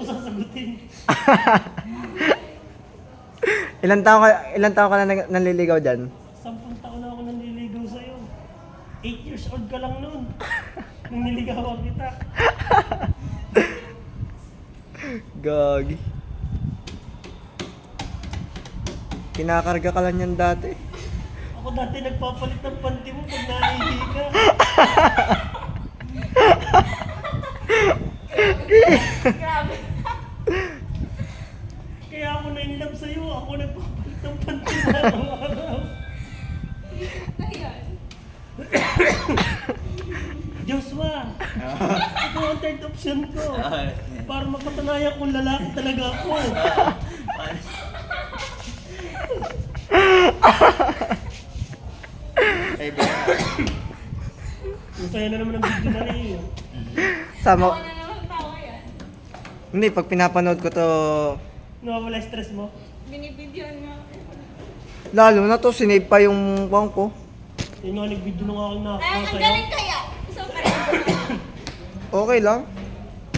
sasagutin. Ilan taon ka na nanliligaw dyan? 10 taon na ako nanliligaw sa'yo. 8 years old ka lang noon. Nung niligawan kita. Gagi. Kinakarga ka lang yan dati. Ako dati nagpapalit ng panty mo pag naihi ka. Grabe. Kaya ako na-inlove sa'yo. Ako nagpapalit ng panty mo araw-araw. Ayan. Joshua, ito ang third option ko. Para mapatunayan kung lalaki talaga ako. Ay, ba? Masaya na naman ang video na rin. Sama. Tawa na naman tawa yan. Hindi, pag pinapanood ko to, Nawawala stress mo. Binibidyoan nga. lalo na to, sinave pa yung phone ko. Yung nga nag-video nung aking Ay, nakakuha ang sa'yo. galing kaya. Gusto ko pa rin. Okay lang.